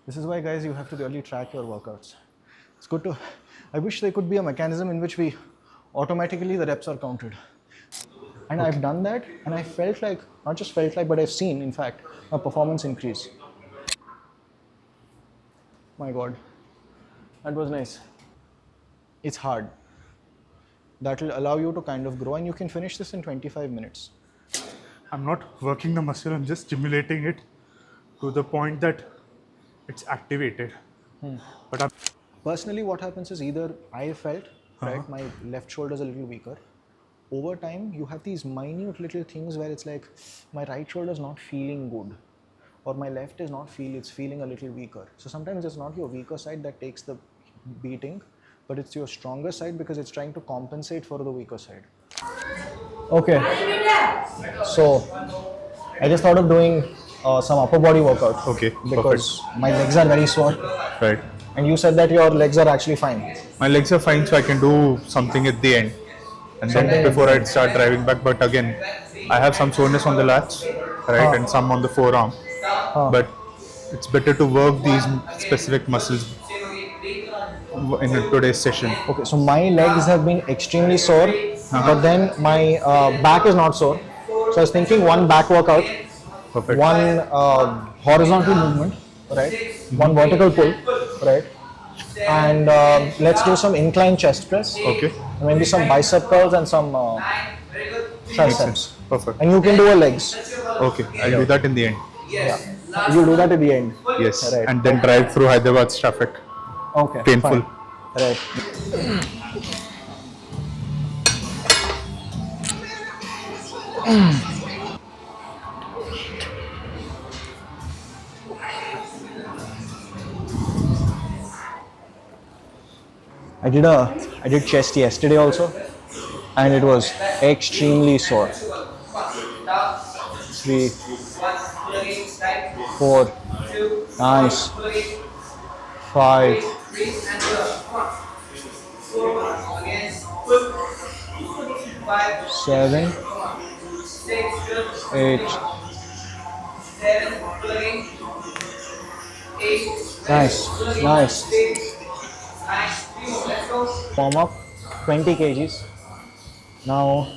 This is why, guys, you have to really track your workouts. It's good to, I wish there could be a mechanism in which we automatically the reps are counted. And I've done that and I felt like, not just felt like, but I've seen, in fact, a performance increase. My God, that was nice. It's hard. That will allow you to kind of grow, and you can finish this in 25 minutes. I'm not working the muscle, I'm just stimulating it to the point that it's activated. But Personally, what happens is either I felt, right, my left shoulder is a little weaker. Over time, you have these minute little things where it's like, my right shoulder is not feeling good, or my left is not it's feeling a little weaker. So sometimes it's not your weaker side that takes the beating, but it's your stronger side because it's trying to compensate for the weaker side. Okay, so I just thought of doing some upper body workout. Okay, because my legs are very sore. right. And you said that your legs are actually fine. My legs are fine, so I can do something at the end. And then before I start driving back, but again, I have some soreness on the lats, right, and some on the forearm. But it's better to work these specific muscles in today's session. Okay, so my legs have been extremely sore, but then my back is not sore. So I was thinking one back workout, Perfect. one horizontal movement, right? One vertical pull, right? And let's do some incline chest press. Okay. Maybe some bicep curls and some triceps. Perfect. And you can do your legs. Okay, I'll do that in the end. Yeah. You'll do that at the end. Yes, Right. and then drive through Hyderabad's traffic. Okay. Painful. Fine. Right. I did chest yesterday also, and it was extremely sore. 3, 4, nice. 5, 7, 8. Nice, nice. Warm up, 20 kgs. Now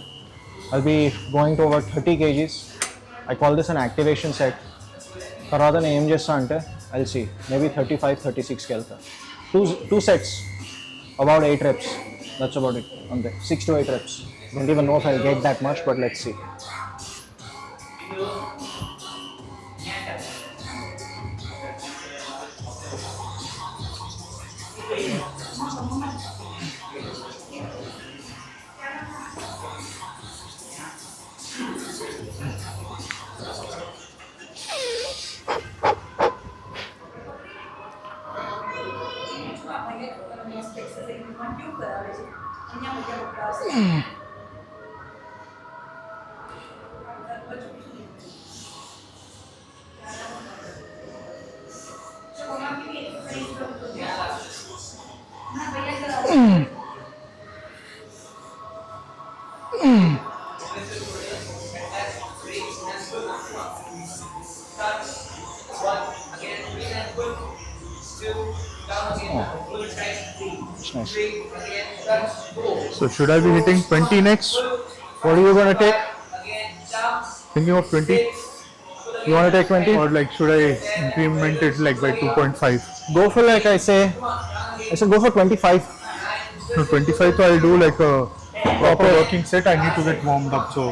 I'll be going to over 30 kgs. I call this an activation set. Tarada aim chestante. I'll see. Maybe 35, 36 kelta. Two sets, about 8 reps. That's about it. Okay. 6 to 8 reps. Don't even know if I'll get that much, but let's see. Nice. So should I be hitting 20 next? What are you going to take? Thinking of 20? You want to take 20? Or like should I increment it like by 2.5? Go for, like I said go for 25. No, 25, so I'll do like a proper working set. I need to get warmed up, so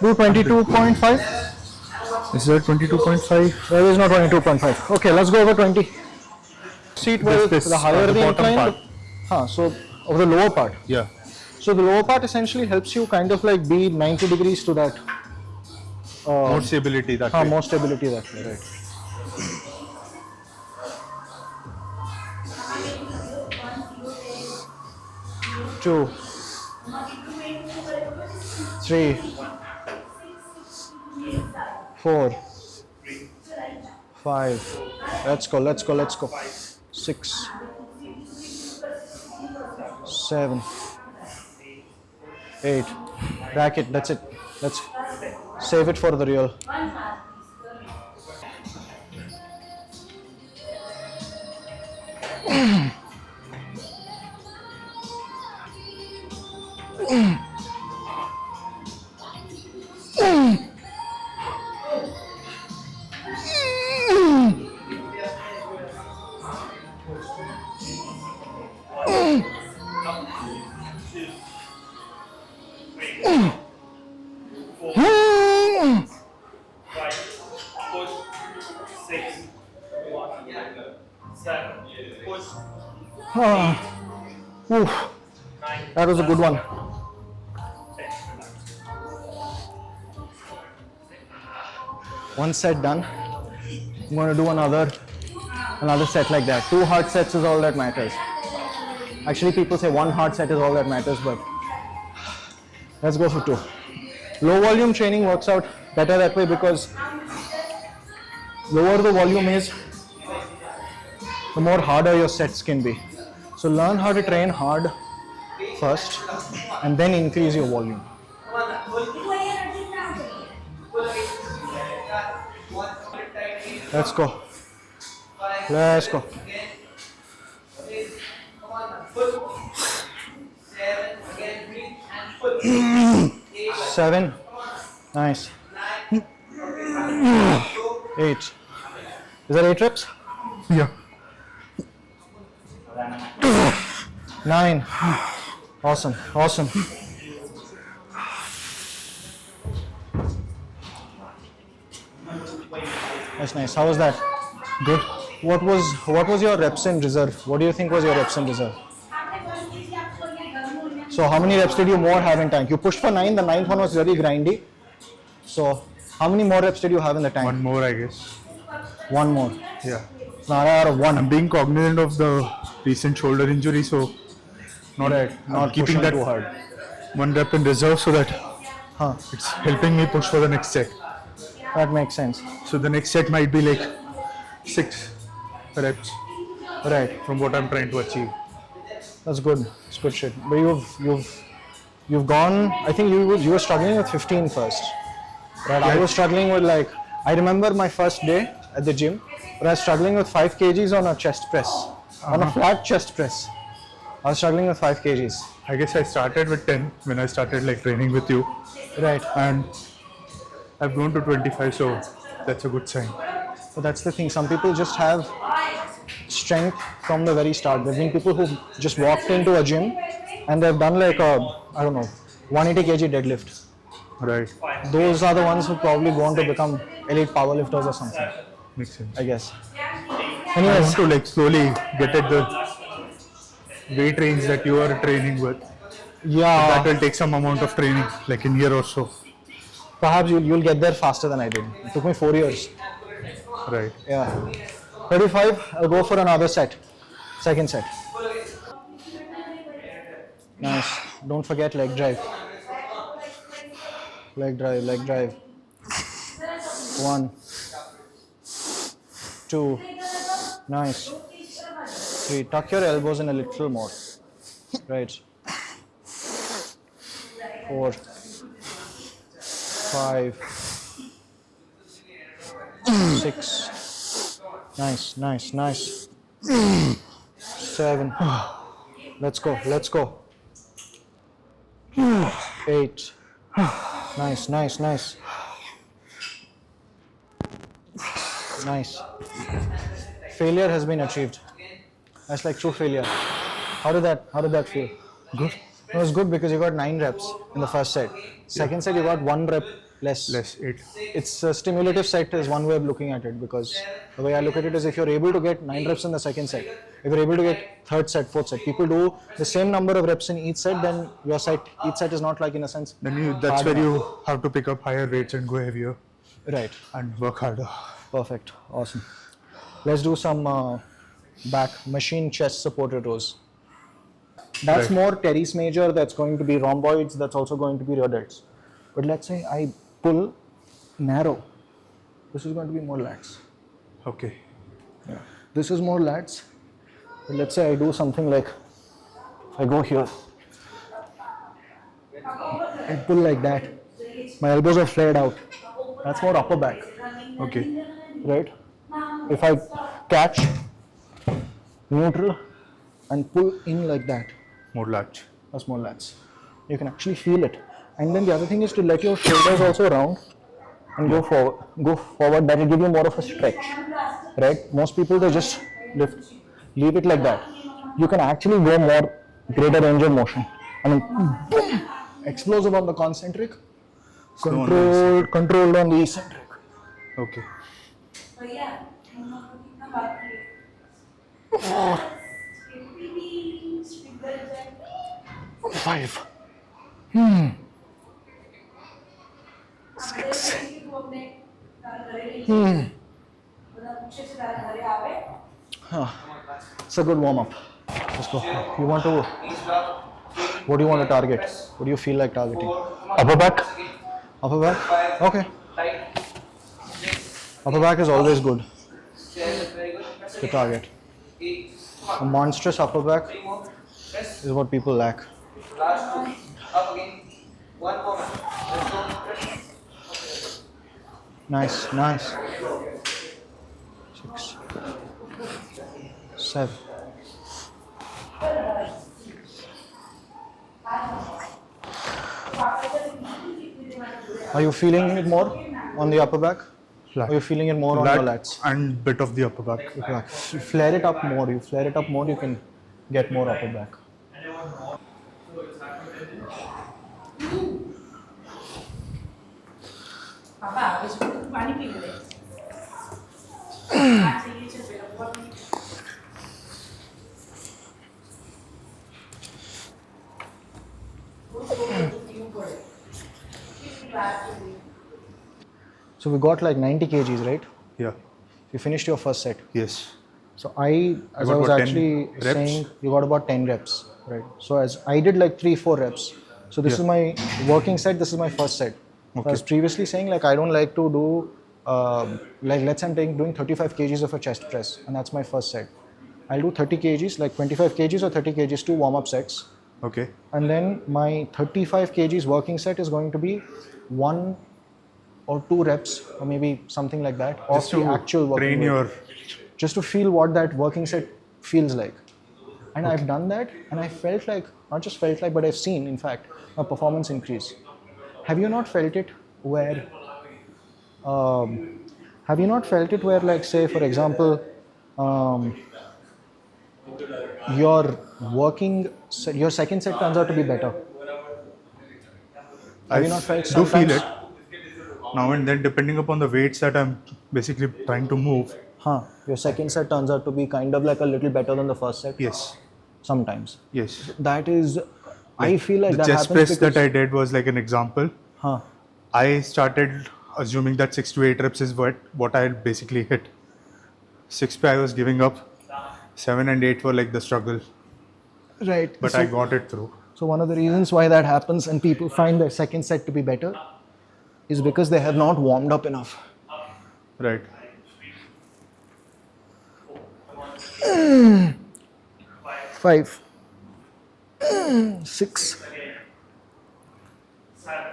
Do 22.5. is there 22.5? There is no 22.5. Okay, let's go over 20. Seat well, the higher the bottom incline. part. So over the lower part. Yeah. So the lower part essentially helps you kind of like be 90 degrees to that. More stability that way. More stability that way, right. Two, 3, 4, 5. Let's go. 6, 7, 8. Rack it. That's it. Let's save it for the real. Oof. That was a good one. One set done. I'm going to do another set like that. 2 hard sets is all that matters. Actually, people say 1 hard set is all that matters, but let's go for 2. Low volume training works out better that way because lower the volume is, the more harder your sets can be. So learn how to train hard first and then increase your volume. Let's go. Let's go. 7. Nice. 8. Is that 8 reps? Yeah. 9. Awesome. Awesome. That's nice. How was that? Good. What was your reps in reserve? What do you think was your reps in reserve? So how many reps did you more have in tank? You pushed for 9. The 9th one was very grindy. So how many more reps did you have in the tank? 1 more, I guess. 1 more. Yeah. Nara out of 1. I'm being cognizant of the recent shoulder injury, so not keeping pushing that too hard. 1 rep in reserve so that Huh. it's helping me push for the next set. That makes sense. So the next set might be like 6 reps Right. from what I'm trying to achieve. That's good. It's good shit. But you've gone. I think you were struggling with 15 first. Right. I was struggling with I remember my first day at the gym, but I was struggling with 5 kgs on a chest press, on a flat chest press. I was struggling with 5 kgs. I guess I started with 10 when I started training with you, Right. and I've grown to 25, so that's a good sign. So that's the thing. Some people just have strength from the very start. There've been people who just walked into a gym and they've done 180 kg deadlift. Right. Those are the ones who probably go on to become elite powerlifters or something, Makes sense. I guess. I Anyways, want to slowly get at the weight range that you are training with. yeah, That will take some amount of training, like in a year or so. perhaps you'll get there faster than I did. It took me 4 years. Right. Yeah. 35, I'll go for another set. Second set. Nice. Don't forget leg drive. Leg drive, leg drive. 1, 2, nice. 3, tuck your elbows in a little more. Right. 4, 5, 6. Nice, nice, nice. 7. Let's go, let's go. 8. Nice, nice, nice. Nice. Failure has been achieved. That's like true failure. How did that feel? Good. It was good because you got 9 reps in the first set. Second set you got 1 rep less. Less 8. It's a stimulative set is one way of looking at it, because the way I look at it is if you're able to get 9 reps in the second set, if you're able to get third set, fourth set, people do the same number of reps in each set, then each set is not in a sense. Then that's where you have to pick up higher weights and go heavier. Right. And work harder. Perfect. Awesome. Let's do some back machine chest supported rows. That's Right. more teres major, that's going to be rhomboids, that's also going to be rear delts. But let's say I pull narrow. This is going to be more lats. Okay. Yeah. This is more lats. But let's say I do something like, I go here and pull like that. My elbows are flared out. That's more upper back, Okay. right? If I catch neutral, and pull in like that. More latch. A small lats. You can actually feel it. And then the other thing is to let your shoulders also round and go forward. Go forward. That will give you more of a stretch, right? Most people they just lift, leave it like that. You can actually go more, greater range of motion. I mean, boom, explosive on the concentric, Slow on the eccentric. controlled on the eccentric. Okay. 5. 6. It's a good warm up. Let's go. You want to? What do you want to target? What do you feel like targeting? Upper back. Upper back? Okay. Upper back is always good to target. A monstrous upper back is what people lack. Nice, nice. 6, 7. Are you feeling it more on the upper back? Or are you feeling it more on your lats? And bit of the upper back. Flare it up more. You flare it up more, you can get more upper back. So we got like 90 kgs, right? Yeah. You finished your first set. Yes. So I was about actually 10 reps? saying, you got about 10 reps, right? So as I did like 3-4 reps. So this Yeah. is my working set. This is my first set. So I was previously saying like I don't like to do like let's say I'm doing 35 kgs of a chest press, and that's my first set. I'll do 30 kgs, like 25 kgs or 30 kgs, 2 warm-up sets. Okay. And then my 35 kgs working set is going to be 1 or 2 reps or maybe something like that of Just the to actual working train weight. your. Just to feel what that working set feels like. And I've done that, and I felt like, not just felt like, but I've seen, in fact, a performance increase. Have you not felt it where, like, say, for example, your your second set turns out to be better? Have you not felt do feel sometimes? it now and then, depending upon the weights that I'm basically trying to move. Your second set turns out to be kind of like a little better than the first set? Yes. Sometimes. Yes. That is, I feel like The that chest happens press because... that I did was like an example. I started assuming that 6 to 8 reps is what I basically hit. 6 I was giving up. 7 and 8 were like the struggle. Right. But I got it through. So one of the reasons why that happens and people find their second set to be better is because they have not warmed up enough. Right. 5, 6,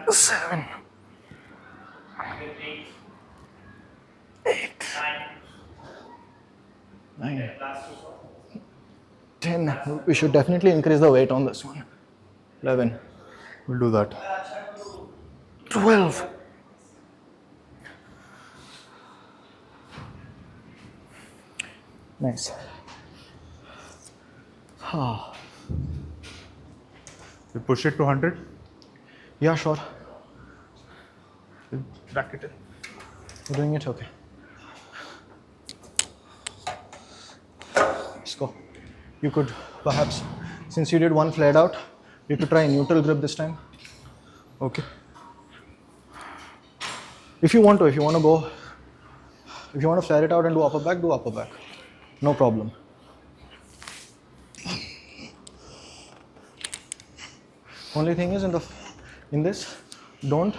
7, 8, 9, 10. We should definitely increase the weight on this one. 11. We'll do that. 12. Nice. We push it to 100. Yeah, sure. Back it in. You're doing it? Okay. Let's go. You could perhaps, since you did one flared out, you could try a neutral grip this time. Okay. If you want to flare it out and do upper back, do upper back. No problem. Only thing is in this, don't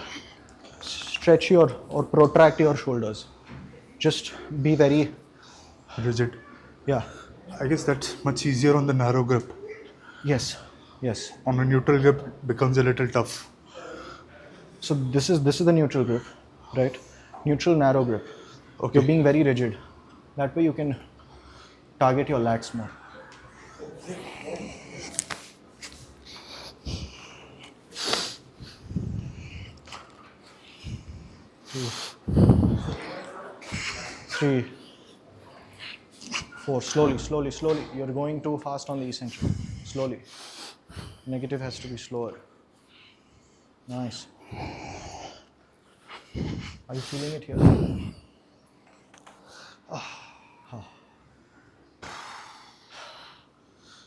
stretch or protract your shoulders. Just be very rigid. Yeah. I guess that's much easier on the narrow grip. Yes. Yes. On a neutral grip, it becomes a little tough. So this is the neutral grip, right? Neutral narrow grip. Okay. You're being very rigid. That way you can target your lats more. Three, four. Slowly, slowly, slowly. You're going too fast on the essential. Slowly. Negative has to be slower. Nice. Are you feeling it here?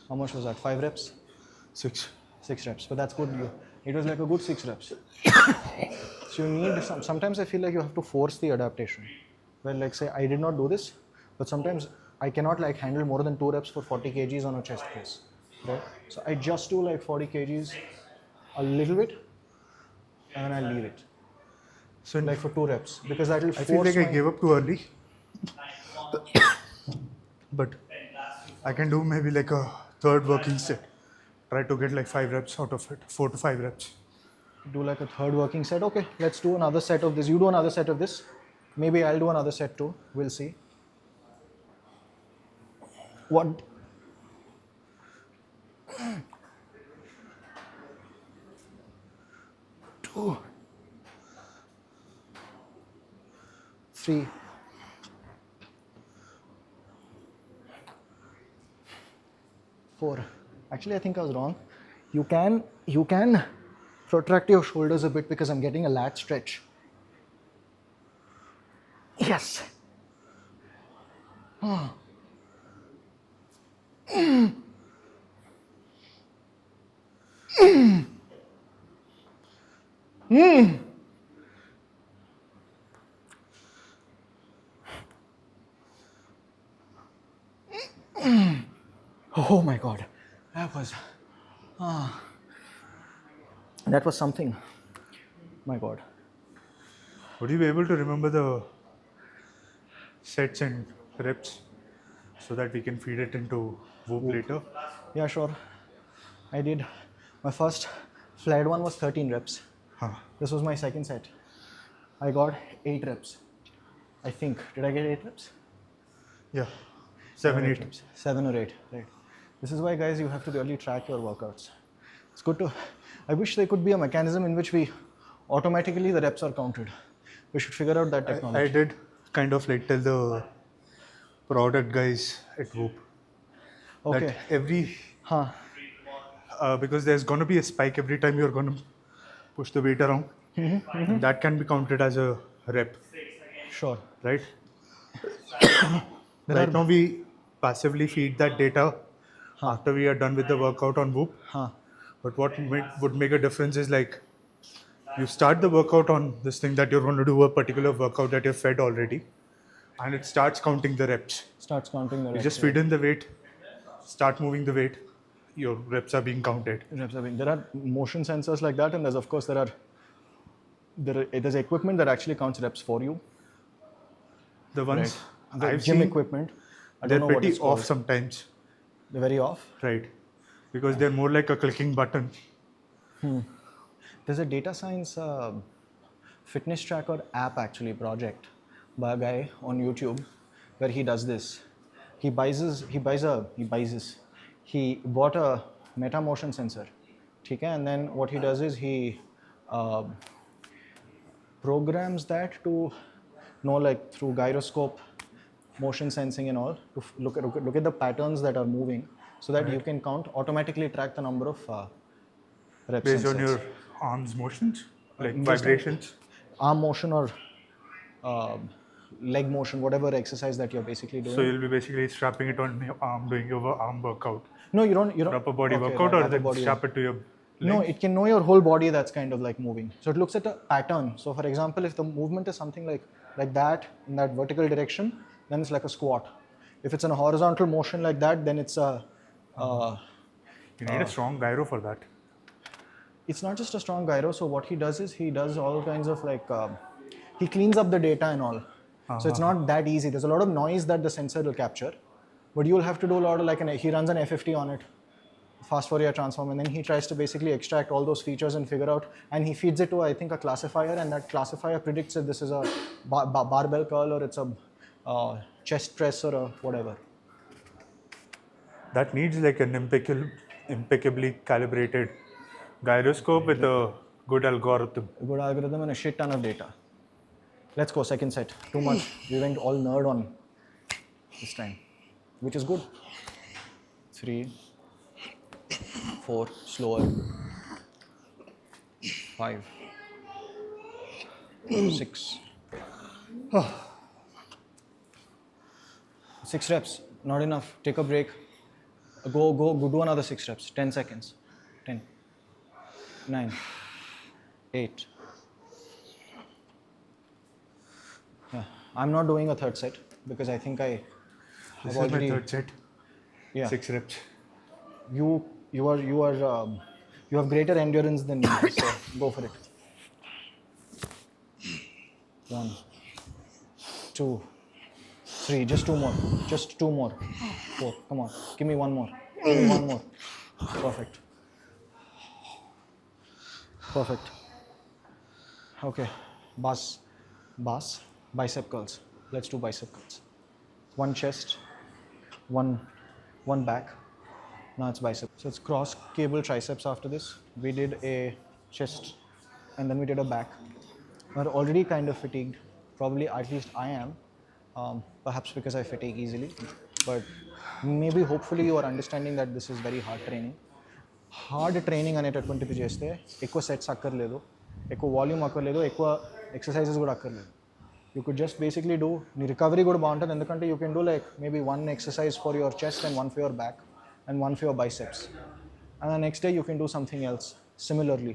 How much was that? 5 reps? 6. 6 reps. But that's good. It was like a good 6 reps. So you need sometimes I feel like you have to force the adaptation. Well, like say I did not do this, but sometimes I cannot like handle more than 2 reps for 40 kgs on a chest press, right? So I just do like 40 kgs a little bit and then I leave it. So Like for 2 reps because that will I feel force like I gave up too early. But I can do maybe like a third working set. Try to get like 5 reps out of it, 4 to 5 reps. do like a third working set. Okay, let's do another set of this. You do another set of this. Maybe I'll do another set too. We'll see. What? 2, 3, 4. Actually, I think I was wrong. You can protract your shoulders a bit because I'm getting a lat stretch. Yes. Oh my God, that was something. My God. Would you be able to remember the sets and reps so that we can feed it into Whoop later? Yeah, sure. I did. My first flared one was 13 reps. This was my second set. I got 8 reps. I think. Did I get 8 reps? Yeah, 7, 8. Reps. 7 or 8, right. This is why, guys, you have to really track your workouts. It's good to. I wish there could be a mechanism in which automatically the reps are counted. We should figure out that technology. I did kind of like tell the product guys at Whoop Okay. that every because there's going to be a spike every time you're going to push the weight around. And that can be counted as a rep, Sure. right? Right now we passively feed that data after we are done with the workout on Whoop. But what would make a difference is like you start the workout on this thing that you're going to do a particular workout that you've fed already, and it starts counting the reps. Starts counting the reps. You just feed in the weight, start moving the weight, your reps are being counted. Reps are being. There are motion sensors like that, and there's of course there's equipment that actually counts reps for you. The ones The I've gym seen, equipment. I they're don't know what pretty it's called. off sometimes. They're very off. Right, because they're more like a clicking button. There's a data science fitness tracker app actually project by a guy on YouTube where he does this. He bought a meta motion sensor. Okay? And then what he does is he programs that to know, like through gyroscope motion sensing and all, to look at the patterns that are moving so that you can automatically track the number of reps Based and on sets. your arms motions, like Just vibrations. arm motion or leg motion, whatever exercise that you're basically doing. So you'll be basically strapping it on your arm, doing your arm workout. No, you don't. Upper body okay, workout, or upper then body. strap it to your leg? No, it can know your whole body that's kind of like moving. So it looks at a pattern. So for example, if the movement is something like that in that vertical direction, then it's like a squat. If it's in a horizontal motion like that, then it's a. You need a strong gyro for that. It's not just a strong gyro. So what he does is he does all kinds of like he cleans up the data and all. So it's not that easy. There's a lot of noise that the sensor will capture, but you'll have to do a lot of like he runs an FFT on it, fast Fourier transform, and then he tries to basically extract all those features and figure out, and he feeds it to I think a classifier, and that classifier predicts if this is a barbell curl or it's a chest press or a whatever. That needs like an impeccably calibrated gyroscope with a good algorithm. A good algorithm and a shit ton of data. Let's go, second set. Too much. We went all nerd on this time, which is good. 3, 4, slower. 5, 6. 6 reps, not enough. Take a break. Go, do another 6 reps. 10 seconds. 10, 9, 8. Yeah. I'm not doing a third set because I think I This have is my already. third set. Yeah. 6 reps. You have greater endurance than me, so go for it. 1, 2, 3. Just 2 more. Just 2 more. 4. Come on. Give me 1 more. Give me 1 more. Perfect. Perfect. Okay. Bas. Bicep curls. Let's do bicep curls. 1 chest, one back. Now it's bicep. So it's cross cable triceps after this. We did a chest and then we did a back. We're already kind of fatigued. Probably, at least I am. Perhaps because I fatigue easily. But maybe, hopefully, you are understanding that this is very hard training. Hard training అనేటటువంటిది చేస్తే ఎక్కువ sets అక్కర్లేదు, ఎక్కువ volume అక్కర్లేదు, ఎక్కువ exercises కూడా అక్కర్లేదు. You could just basically do. నీ రికవరీ కూడా బాగుంటుంది ఎందుకంటే you can do like maybe 1 exercise for your chest and 1 for your back and 1 for your biceps. And the next day you can do something else similarly.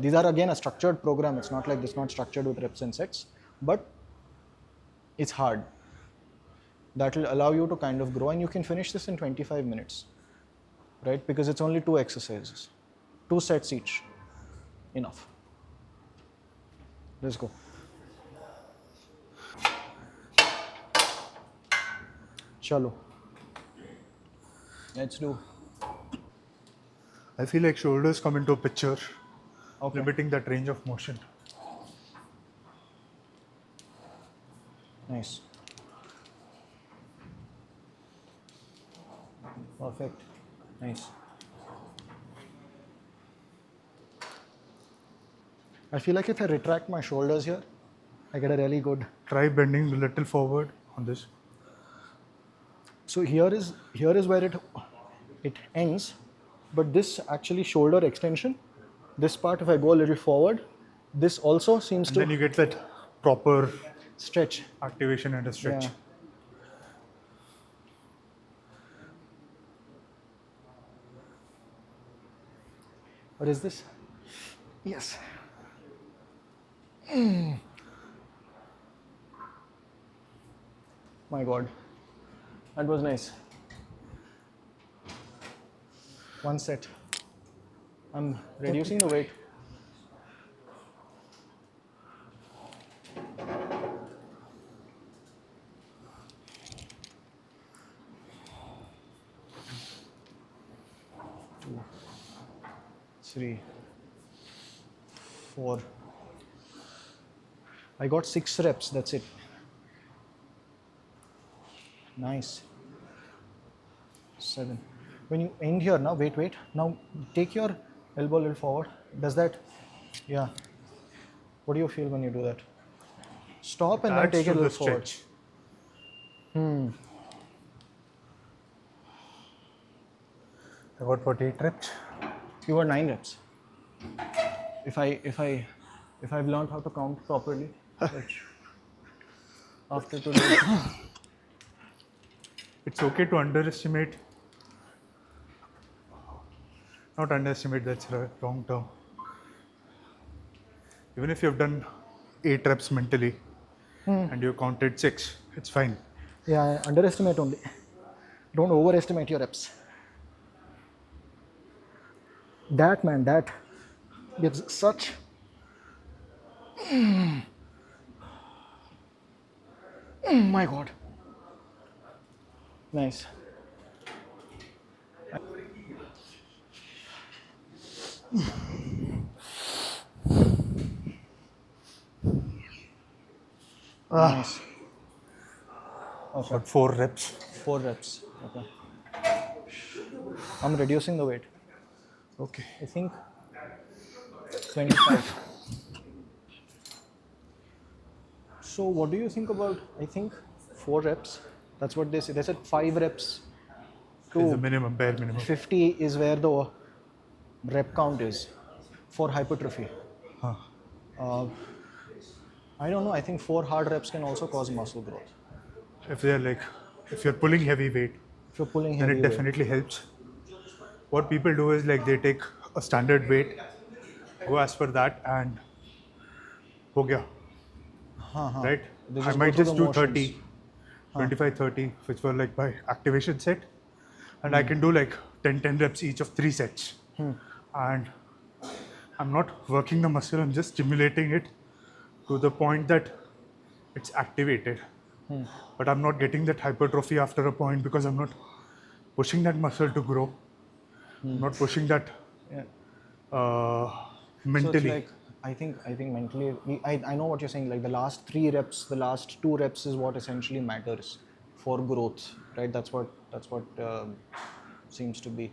These are again a structured program. It's not like this, not structured with reps and sets, but it's hard. That will allow you to kind of grow, and you can finish this in 25 minutes, right? Because it's only 2 exercises, 2 sets each. Enough. Let's go. Chalo. Let's do. I feel like shoulders come into a picture, Okay. limiting that range of motion. Nice. Perfect. Nice. I feel like if I retract my shoulders here, I get a really good. Try bending a little forward on this. So here is where it ends, but this actually shoulder extension, this part, if I go a little forward, this also seems And to then you get that proper stretch. activation and a stretch. Yeah. What is this? Yes. My God, that was nice. One set. I'm reducing the weight. Two, 3, 4. I got 6 reps, that's it. Nice. 7. When you end here now, wait. Now take your elbow a little forward. Does that? Yeah. What do you feel when you do that? Stop and then Adds take to it a the little forward. stretch. I got what, 8 reps? You got 9 reps. If I've learned how to count properly, which after today. It's okay to underestimate. Not underestimate, that's the wrong term. Even if you've done 8 reps mentally and you counted 6, it's fine. Yeah, underestimate only. Don't overestimate your reps. That gives such. My God. Nice. Nice. Okay. Got 4 reps. 4 reps. Okay. I'm reducing the weight. Okay. I think 25. So what do you think about, I think 4 reps? That's what they say. They said 5 reps Is the to minimum, bare minimum. 50 is where the rep count is for hypertrophy. I don't know. I think 4 hard reps can also cause muscle growth. If they're like, if you're pulling heavy weight, If you're pulling then heavy it weight. definitely helps. What people do is like they take a standard weight, go as per that, and ho gaya, right? They I just go might through just the do motions. 30, 25, 30, which were like my activation set, and I can do like 10 reps each of 3 sets. And I'm not working the muscle, I'm just stimulating it to the point that it's activated. But I'm not getting that hypertrophy after a point because I'm not pushing that muscle to grow. I'm not pushing that Yeah. So it's mentally. like I think mentally I know what you're saying. Like the last 3 reps, the last 2 reps is what essentially matters for growth, right? That's what seems to be.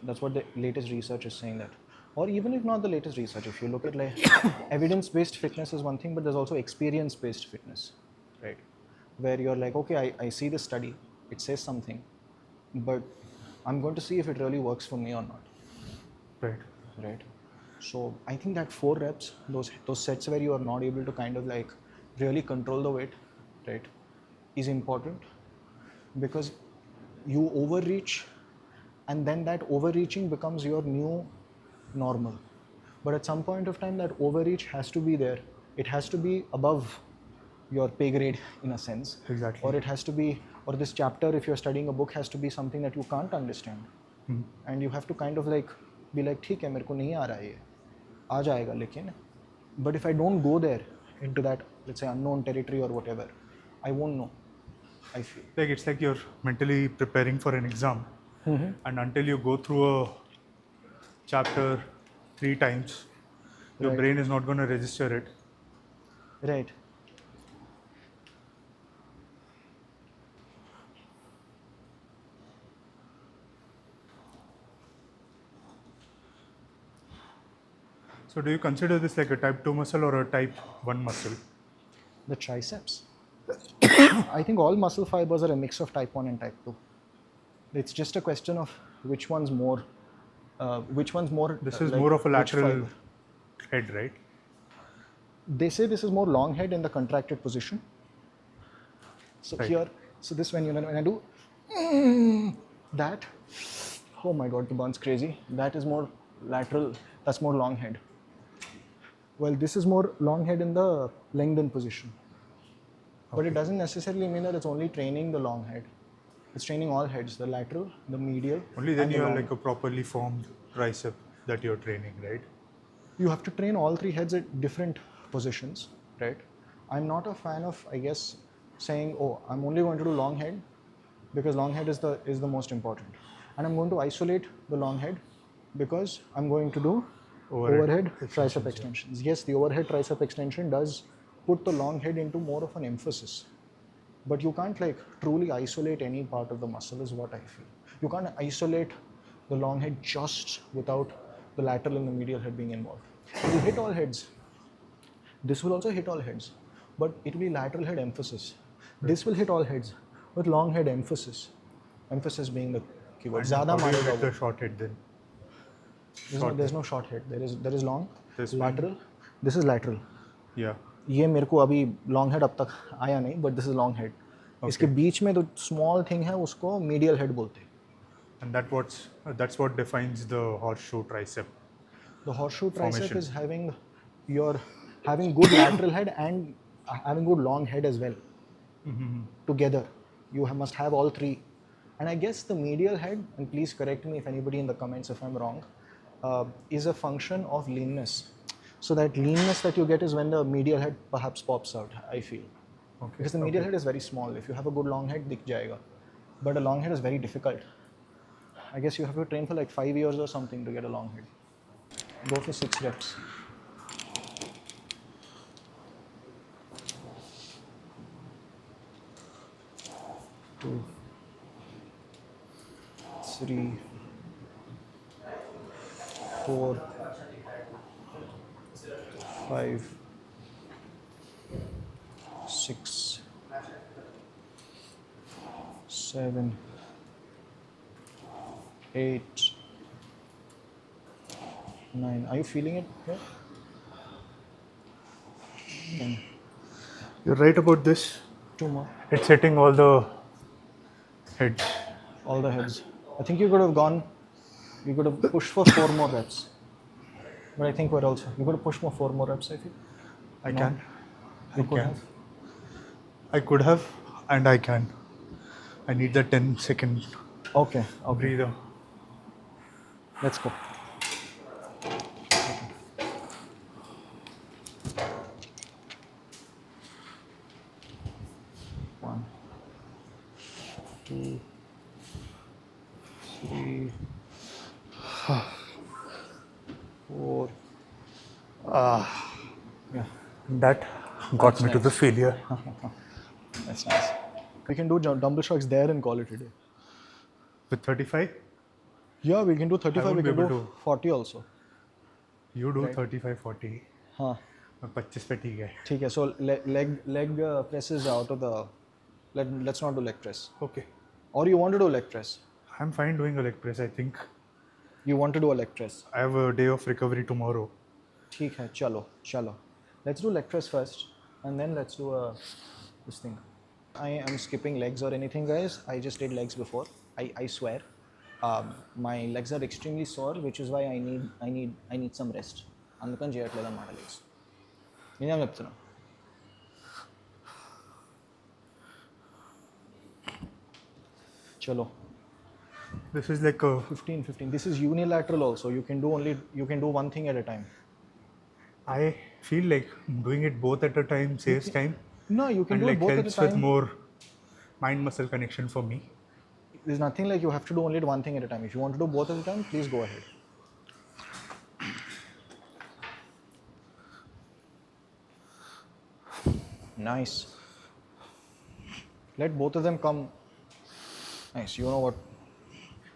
That's what the latest research is saying that. Or even if not the latest research, if you look at like evidence-based fitness is one thing, but there's also experience-based fitness, right? Where you're like, okay, I see this study, it says something, but I'm going to see if it really works for me or not, Right. right? So I think that 4 reps, those sets where you are not able to kind of like really control the weight, right, is important because you overreach and then that overreaching becomes your new normal. But at some point of time, that overreach has to be there. It has to be above your pay grade in a sense. Exactly. Or it has to be, or this chapter, if you're studying a book, has to be something that you can't understand. And you have to kind of like be like, ठीक है मेरे को नहीं आ रहा है ये आ जाएगा लेकिन but if I don't go there into that, let's say, unknown territory or whatever, I won't know, I feel. Like it's like you're mentally preparing for an exam, and until you go through a chapter 3 times, your Right. brain is not going to register it. Right. So, do you consider this like a type 2 muscle or a type 1 muscle? The triceps. I think all muscle fibers are a mix of type 1 and type 2. It's just a question of which one's more. This is like, more of a which lateral fiber. head, right? They say this is more long head in the contracted position. So Right. here, so this when I do that, oh my god, the burn's crazy. That is more lateral. That's more long head. Well, this is more long head in the lengthened position. But it doesn't necessarily mean that it's only training the long head. It's training all heads, the lateral, the medial, Only then and the you are long. like a properly formed tricep that you're training, right? You have to train all 3 heads at different positions, right? I'm not a fan of, I guess, saying, oh, I'm only going to do long head because long head is the most important. And I'm going to isolate the long head because I'm going to do overhead tricep extensions. Yes, the overhead tricep extension does put the long head into more of an emphasis. But you can't like truly isolate any part of the muscle is what I feel. You can't isolate the long head just without the lateral and the medial head being involved. It will hit all heads. This will also hit all heads, but it will be lateral head emphasis. This will hit all heads with long head emphasis. Emphasis being the keyword. And ज़्यादा how do you मारेगा get वो. the short head then? There's no short head. There is long, This one? lateral. This is lateral. Yeah. ये मेरे को अभी long head अब तक आया नहीं, but this is long head. इसके बीच में जो स्मॉल थिंग है उसको मीडियल हेड बोलते हैं. And that's what defines the horseshoe tricep. The horseshoe tricep Formation. is having good lateral head and having good long head as well. Together, you must have all 3. And I guess the medial head, and please correct me if anybody in the comments if I'm wrong, is a function of leanness. So that leanness that you get is when the medial head perhaps pops out, I feel. Okay. Because the medial head is very small. If you have a good long head, दिख जाएगा. But a long head is very difficult. I guess you have to train for like 5 years or something to get a long head. Go for 6 reps. 3, 4, 5, 6, 7, 8, 9. Are you feeling it here? 10. You're right about this. 2 more. It's hitting all the heads. All the heads. I think you could have pushed for 4 more reps. But I think you could have pushed for 4 more reps, I feel. I No? can. You I could can. have. I could have, and I can. I need the 10-second Okay. breather. Let's go. One, 2, 3, 4. Yeah, That got me to the failure. that's nice. We can do dumbbell shrugs there and call it a day. With 35, Yeah, we can do 35. won't We be can able do to. 40 also. You do Right. 35, 40. हाँ मैं 25 पे ठीक है. ठीक है. So leg presses out of the. Let's not do leg press. Okay. Or you want to do leg press? I'm fine doing a leg press, I think. You want to do a leg press? I have a day of recovery tomorrow. ठीक है. चलो. Let's do leg press first, and then let's do this thing. I am skipping legs or anything, guys. I just did legs before. I swear. My legs are extremely sore, which is why I need some rest. అందుకని చేయట్లేదు అన్నమాట legs. నేనేం చెప్తున్నా? చలో. This is like a 15. This is unilateral also. You can do one thing at a time. I feel like doing it both at a time saves time No, you can and do it like both at a helps with time. more mind muscle connection for me. There's nothing like you have to do only one thing at a time. If you want to do both at a time, please go ahead. Nice. Let both of them come. Nice. You know what?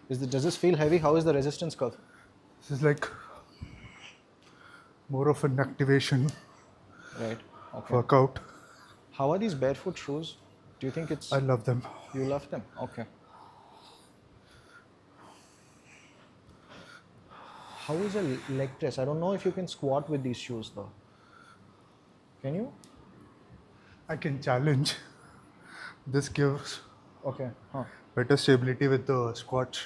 Does this feel heavy? How is the resistance curve? This is like more of an activation Right. Okay. workout. How are these barefoot shoes? Do you think it's... I love them. You love them? Okay. How is a leg press? I don't know if you can squat with these shoes though. Can you? I can challenge. This gives Okay. Huh. better stability with the squats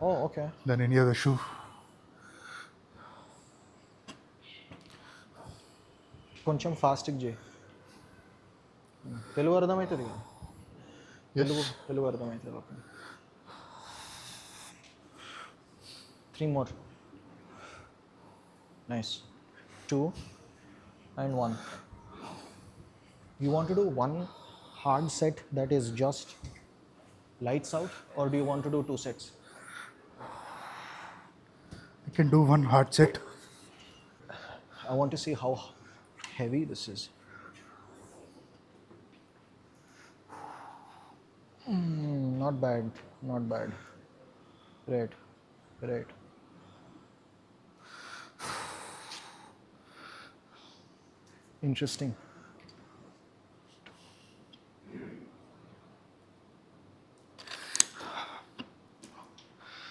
Oh, okay. than any other shoe. కొంచెం ఫాస్ట్గా చేయి. తెలుగు అర్థమవుతుంది కదా? తెలుగు అర్థమవుతుంది. Okay. 3 more. Nice. 2 and 1. You want to do one hard set that is just lights out, or do you want to do 2 sets? I can do one hard set. I want to see how heavy this is. Not bad. Right. Interesting.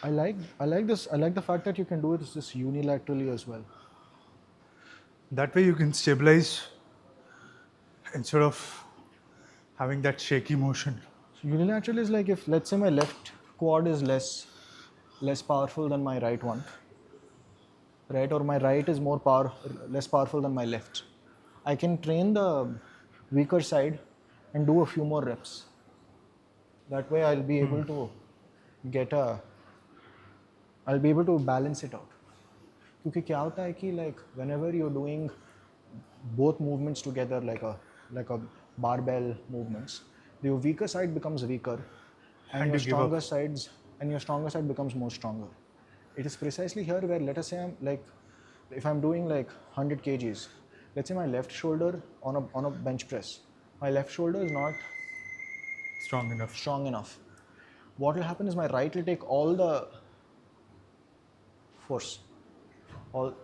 I like this. I like the fact that you can do this unilaterally as well. That way you can stabilize instead of having that shaky motion. So unilateral is like if, let's say, my left quad is less powerful than my right one, right? Or my right is less powerful than my left. I can train the weaker side and do a few more reps. That way I'll be able to I'll be able to balance it out. क्योंकि क्या होता है कि like whenever you're doing both movements together like a barbell movements, your weaker side becomes weaker and your stronger side becomes more stronger. It is precisely here where, let us say, if I'm doing like 100 kgs, let's say my left shoulder on a bench press, my left shoulder is not Strong enough. strong enough. what will happen is my right will take all the force. All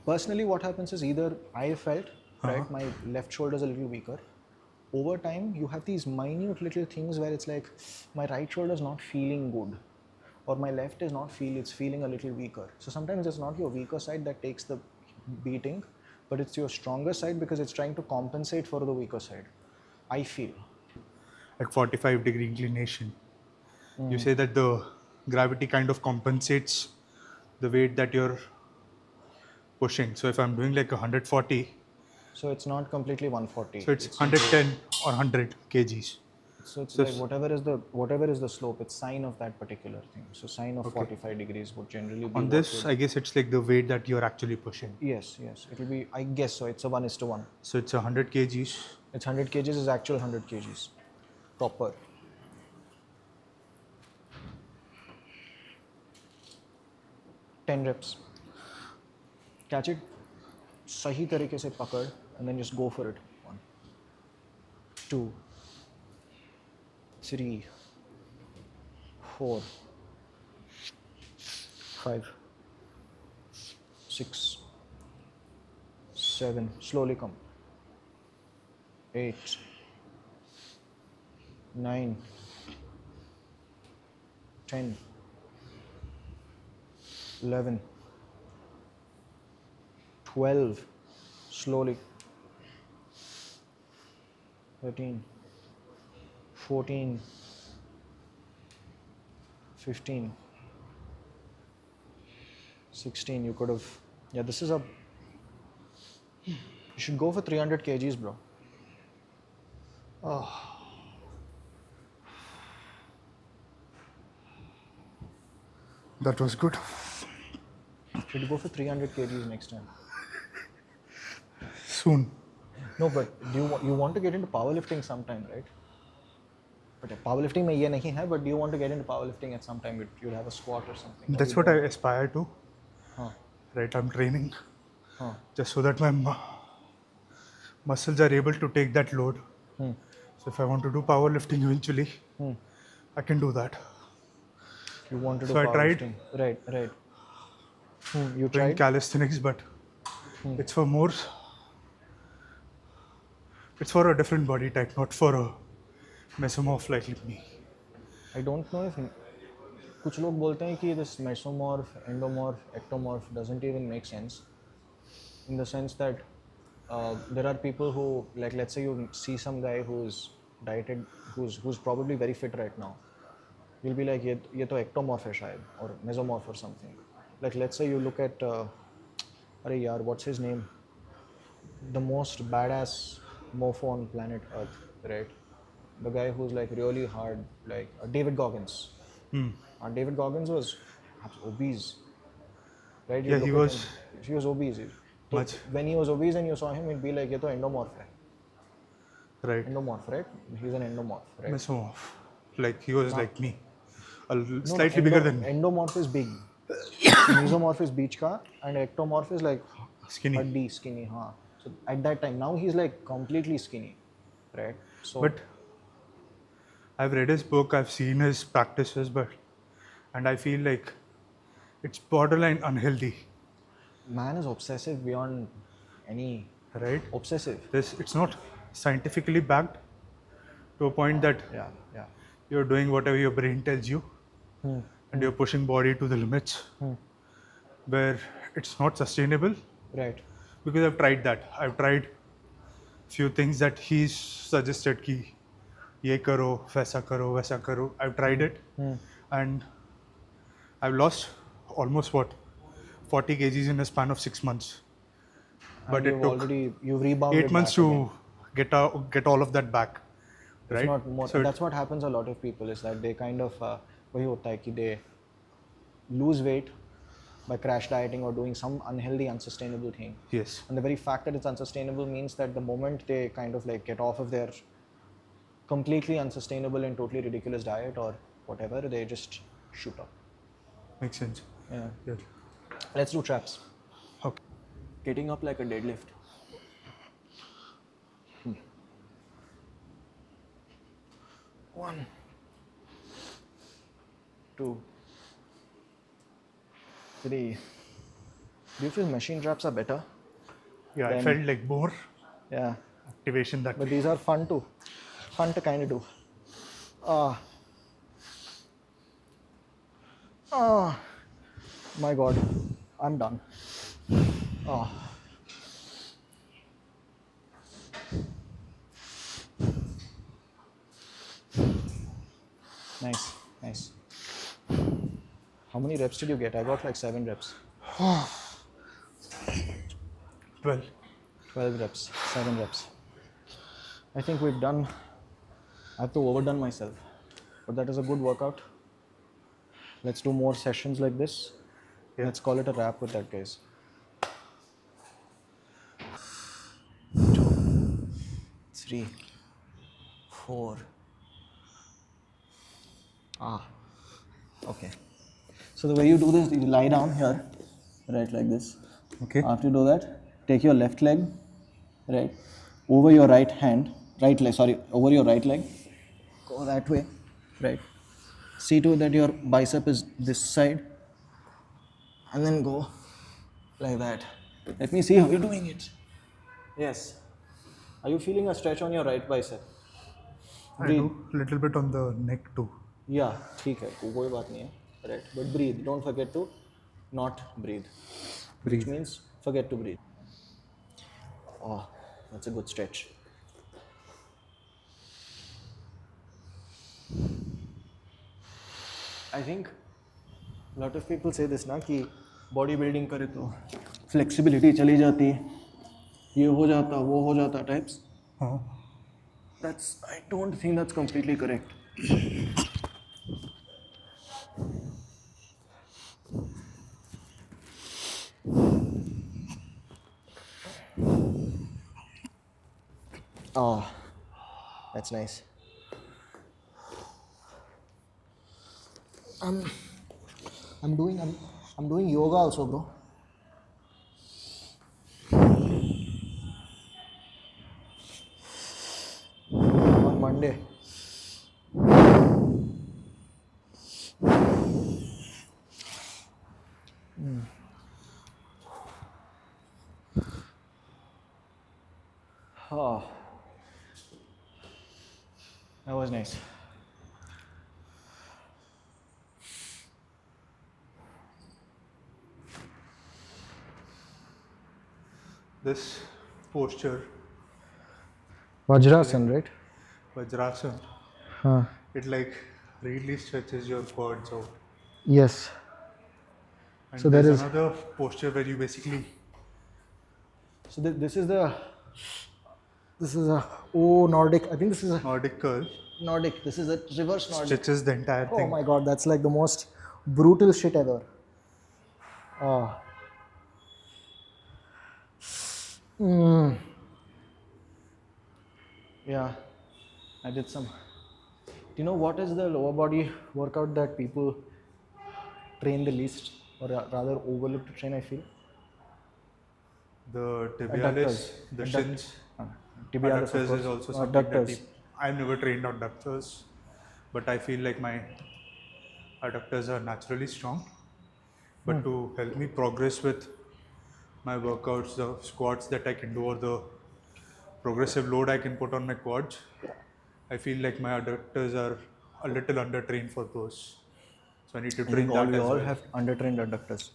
personally, what happens is either I felt right, my left shoulder is a little weaker. Over time, you have these minute little things where it's like my right shoulder is not feeling good, or my left is not it's feeling a little weaker. So sometimes it's not your weaker side that takes the beating, but it's your stronger side because it's trying to compensate for the weaker side. I feel. Like 45-degree inclination. You say that the gravity kind of compensates the weight that you're pushing. So if I'm doing like 140, So it's not completely 140. so it's 110 or 100 kgs. So it's So like whatever is the slope, it's sine of that particular thing. So sine of 45 degrees would generally be on what this, would, I guess it's like the weight that you're actually pushing. yes, it will be, I guess so. It's a 1:1. So it's 100 kgs. It's 100 kgs is actual 100 kgs. Proper. Ten reps. Catch it. सही तरीके से पकड़ and then just go for it. 1, 2, 3, 4, 5, 6, 7. Slowly come. 8, 9, 10, 11, 12. Slowly. 13, 14, 15, 16. You could have, yeah, this is a, you should go for 300 kgs, bro. That was good. Should go for 300 kgs next time. Soon. No, but you want to get into powerlifting sometime, right? But powerlifting में ये नहीं है, but do you want to get into powerlifting at some time? You'll have a squat or something. That's what I aspire to. Huh. Right, I'm training Huh. just so that my muscles are able to take that load. So if I want to do powerlifting eventually, I can do that. You want to do So I tried powerlifting. Right. You doing tried? calisthenics, but it's for more. It's for a different body type, not for a mesomorph like me. I don't know if कुछ लोग बोलते हैं कि this mesomorph, endomorph, ectomorph doesn't even make sense. In the sense that there are people who, like, let's say you see some guy who's dieted, who's probably very fit right now. You'll be like, ये तो ectomorph है शायद, or mesomorph or something. Like, let's say you look at, अरे यार, what's his name? The most badass mofo on planet Earth, right? The guy who's like really hard, like David Goggins. David Goggins was obese, right? Yeah, he was obese. much. When he was obese and you saw him, it'd be like, ये तो endomorph है. Right. Endomorph, right? He's an endomorph, right? Mesomorph. Like he was like me. Slightly bigger than me. Endomorph is big. Mesomorph is beach ka, and ectomorph is like Skinny. skinny. Haan. So at that time, now he's like completely skinny, right? So, But I've read his book, I've seen his practices, and I feel like it's borderline unhealthy. Man is obsessive beyond any. Right? Obsessive. It's not scientifically backed to a point that Yeah. you're doing whatever your brain tells you and you're pushing body to the limits where it's not sustainable. Right. Because I've tried that. I've tried few things that he's suggested ki ye karo, वैसा करो. I've tried it and I've lost almost 40 kgs in a span of 6 months. But And it took you've rebounded 8 months back to again. get all of that back. If Right? not more. So That's what happens a lot of people is that they kind of वही होता है कि they lose weight by crash dieting or doing some unhealthy, unsustainable thing. yes. And the very fact that it's unsustainable means that the moment they kind of like get off of their completely unsustainable and totally ridiculous diet or whatever, they just shoot up. Makes sense. Yeah. Yeah. Let's do traps. Okay. Getting up like a deadlift. 1, 2, 3. Do you feel machine traps are better? Yeah, I Then- felt like more Yeah. activation that But way. these are fun too. Fun to kind of do. Ah. Ah. My God. I'm done. Ah. Nice. Nice. How many reps did you get? I got like 7 reps. 12. 12 reps. 7 reps. I think we've done. I have to overdone myself. But that is a good workout. Let's do more sessions like this. Yeah. Let's call it a wrap with that, guys. 2, 3, 4. Ah. Okay. So the way you do this, you lie down here, right, like this. Okay. After you do that, take your left leg, right, over your right hand, right leg, sorry, over your right leg. Go that way, right. See to it that your bicep is this side, and then go like that. Let me see how you're doing it. Yes. Are you feeling a stretch on your right bicep? I Breathe. do a little bit on the neck too. Yeah, ठीक है, कोई बात नहीं है. Right. But breathe. Don't forget to not breathe. Which Breathe. means forget to breathe. Oh, that's a good stretch. I think a lot of people say this ना कि body building करे तो फ्लेक्सिबिलिटी चली जाती, ये हो जाता, वो हो जाता types. That's, I don't think that's completely correct. Oh, that's nice. I'm doing yoga also, bro. On Monday. Oh, that was nice. This posture, Vajrasan, right? Vajrasana, it like really stretches your quads out. Yes. And So there's there is. another posture where you basically So this is the. This is a Nordic. I think this is a Nordic curl, Nordic. This is a reverse Nordic. stretches the entire Oh thing. my God, that's like the most brutal shit ever. Oh. Yeah, I did some. Do you know what is the lower body workout that people train the least, or rather overlook to train? I feel The adductors. tibialis, the shins, Tibialis, of adductors course. is also something that Adductors. I've never trained adductors, but I feel like my adductors are naturally strong. But to help me progress with my workouts, the squats that I can do, or the progressive load I can put on my quads, I feel like my adductors are a little undertrained for those. So I need to I train think that we as all well. have undertrained adductors.